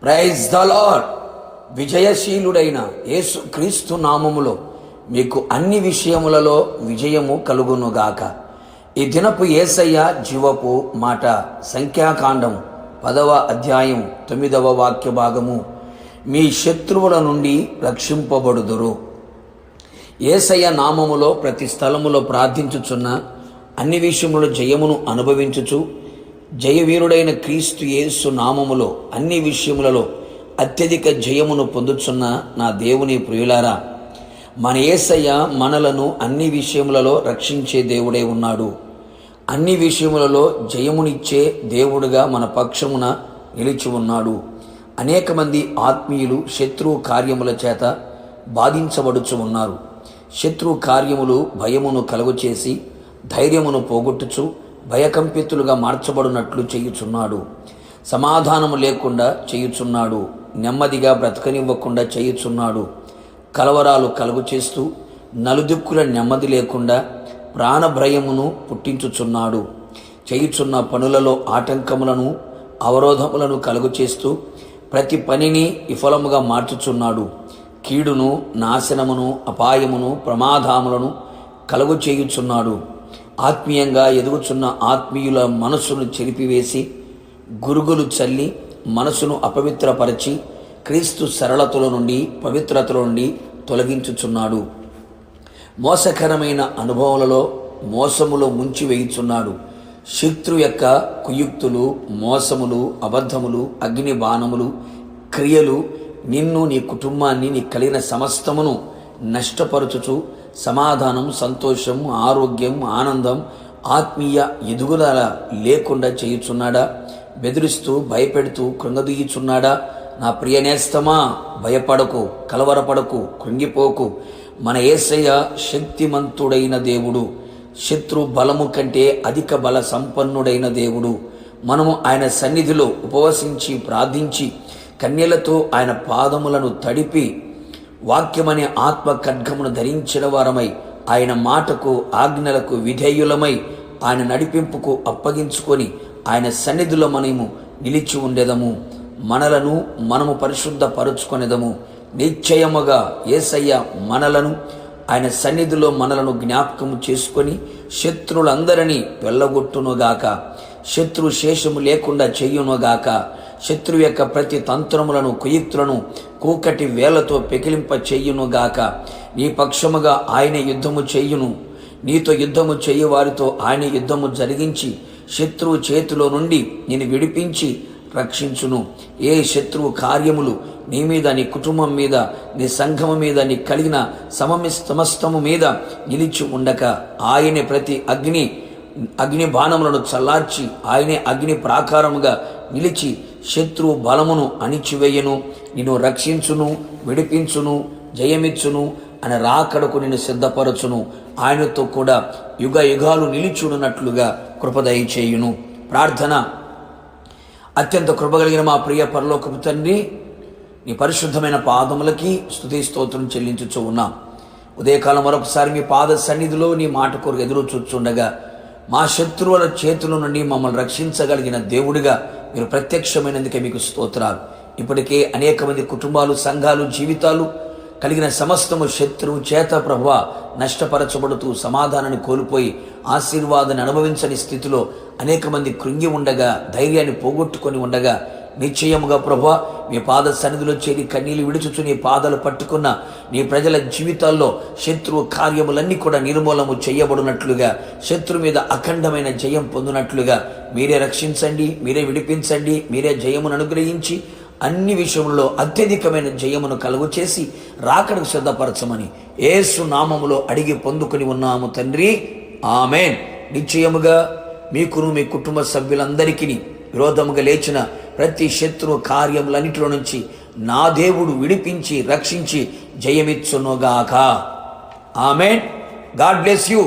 Praise the lord. విజయశీలుడైన యేసు క్రీస్తు నామములో మీకు అన్ని విషయములలో విజయము కలుగునుగాక. ఈ దినపు యేసయ్య జీవపు మాట సంఖ్యాకాండం 10వ అధ్యాయం 9వ వాక్య భాగము. మీ శత్రువుల నుండి రక్షింపబడుదురు. యేసయ్య నామములో ప్రతి స్థలములో ప్రార్థించుచున్న, అన్ని విషయములో జయమును అనుభవించుచు, జయవీరుడైన క్రీస్తు యేసు నామములో అన్ని విషయములలో అత్యధిక జయమును పొందుచున్న నా దేవుని ప్రియులారా, మన యేసయ్య మనలను అన్ని విషయములలో రక్షించే దేవుడై ఉన్నాడు. అన్ని విషయములలో జయమునిచ్చే దేవుడుగా మన పక్షమున నిలిచి ఉన్నాడు. అనేక మంది ఆత్మీయులు శత్రు కార్యముల చేత బాధించబడుచు ఉన్నారు. శత్రు కార్యములు భయమును కలుగచేసి ధైర్యమును పోగొట్టుచు భయకంపితులుగా మార్చబడినట్లు చేయుచున్నాడు. సమాధానము లేకుండా చేయుచున్నాడు. నెమ్మదిగా బ్రతకనివ్వకుండా చేయుచున్నాడు. కలవరాలు కలుగు చేస్తూ నలుదిక్కుల నెమ్మది లేకుండా ప్రాణభయమును పుట్టించుచున్నాడు. చేయుచున్న పనులలో ఆటంకములను అవరోధములను కలుగు చేస్తూ ప్రతి పనిని విఫలముగా మార్చుచున్నాడు. కీడును, నాశనమును, అపాయమును, ప్రమాదములను కలుగు చేయుచున్నాడు. ఆత్మీయంగా ఎదుగుచున్న ఆత్మీయుల మనసును చెరిపివేసి గురుగులు చల్లి మనసును అపవిత్రపరచి క్రీస్తు సరళతల నుండి పవిత్రతల నుండి తొలగించుచున్నాడు. మోసకరమైన అనుభవాలలో మోసములో ముంచి వేయుచున్నాడు. శత్రు యొక్క కుయుక్తులు, మోసములు, అబద్ధములు, అగ్ని బాణములు, క్రియలు నిన్ను, నీ కుటుంబాన్ని, నీ కలిగిన సమస్తమును నష్టపరచుచు సమాధానం, సంతోషం, ఆరోగ్యం, ఆనందం, ఆత్మీయ ఎదుగుదల లేకుండా చేయుచున్నాడా? బెదిరిస్తూ భయపెడుతూ కృంగదీయుచున్నాడా? నా ప్రియనేస్తమా, భయపడకు, కలవరపడకు, కృంగిపోకు. మన యేసయ్య శక్తిమంతుడైన దేవుడు. శత్రు బలము కంటే అధిక బల సంపన్నుడైన దేవుడు. మనము ఆయన సన్నిధిలో ఉపవసించి ప్రార్థించి కన్యలతో ఆయన పాదములను తడిపి వాక్యమనే ఆత్మ ఖడ్గమును ధరించిన వారమై ఆయన మాటకు, ఆజ్ఞలకు విధేయులమై ఆయన నడిపింపుకు అప్పగించుకొని ఆయన సన్నిధిలో మనము నిలిచి ఉండేదము. మనలను మనము పరిశుద్ధపరుచుకొనేదము. నిశ్చయముగా యేసయ్య మనలను ఆయన సన్నిధిలో మనలను జ్ఞాపకము చేసుకొని శత్రులందరినీ వెళ్ళగొట్టునుగాక. శత్రు శేషము లేకుండా చెయ్యునుగాక. శత్రువు యొక్క ప్రతి తంత్రములను, కుయుక్తులను కూకటి వేలతో పెకిలింప చెయ్యునుగాక. నీ పక్షముగా ఆయన యుద్ధము చెయ్యును. నీతో యుద్ధము చెయ్యి వారితో ఆయన యుద్ధము జరిగించి శత్రువు చేతిలో నుండి నేను విడిపించి రక్షించును. ఏ శత్రువు కార్యములు నీ మీద, నీ కుటుంబం మీద, నీ సంఘము మీద, నీ కలిగిన సమస్తము మీద నిలిచి ఉండక ఆయనే ప్రతి అగ్ని బాణములను చల్లార్చి ఆయనే అగ్ని ప్రాకారముగా నిలిచి శత్రువు బలమును అణిచివేయను. నిన్ను రక్షించును, విడిపించును, జయమిచ్చును, అని రాకడకు నిన్ను సిద్ధపరచును. ఆయనతో కూడా యుగ యుగాలు నిలిచున్నట్లుగా కృపదయ చేయును. ప్రార్థన. అత్యంత కృపగలిగిన మా ప్రియ పరలోకపు తండ్రి, నీ పరిశుద్ధమైన పాదములకి స్తుతి స్తోత్రం చెల్లించుచూ ఉన్నాం. ఉదయకాలం మరొకసారి మీ పాద సన్నిధిలో నీ మాట కొరకు ఎదురు చూచుండగా మా శత్రువుల చేతుల నుండి మమ్మల్ని రక్షించగలిగిన దేవుడిగా మీరు ప్రత్యక్షమైనందుకే మీకు స్తోత్రాలు. ఇప్పటికే అనేక మంది కుటుంబాలు, సంఘాలు, జీవితాలు కలిగిన సమస్తము శత్రువు చేత ప్రభువా నష్టపరచబడుతూ సమాధానాన్ని కోల్పోయి ఆశీర్వాదాన్ని అనుభవించని స్థితిలో అనేక మంది కృంగి ఉండగా, ధైర్యాన్ని పోగొట్టుకొని ఉండగా నిశ్చయముగా ప్రభువా మీ పాద సన్నిధిలో చేరి కన్నీళ్లు విడుచుచు నీ పాదాలు పట్టుకున్న నీ ప్రజల జీవితాల్లో శత్రువు కార్యములన్నీ కూడా నిర్మూలము చేయబడినట్లుగా, శత్రు మీద అఖండమైన జయం పొందినట్లుగా మీరే రక్షించండి, మీరే విడిపించండి, మీరే జయమును అనుగ్రహించి అన్ని విషయంలో అత్యధికమైన జయమును కలుగు చేసి రాకడకు సిద్ధపరచమని యేసు నామములో అడిగి పొందుకొని ఉన్నాము తండ్రి. ఆమేన్. నిశ్చయముగా మీకును మీ కుటుంబ సభ్యులందరికీ విరోధముగా లేచిన ప్రతి శత్రు కార్యములన్నిటిలో నుంచి నా దేవుడు విడిపించి రక్షించి జయమిచ్చునుగాక. ఆమేన్. God bless you.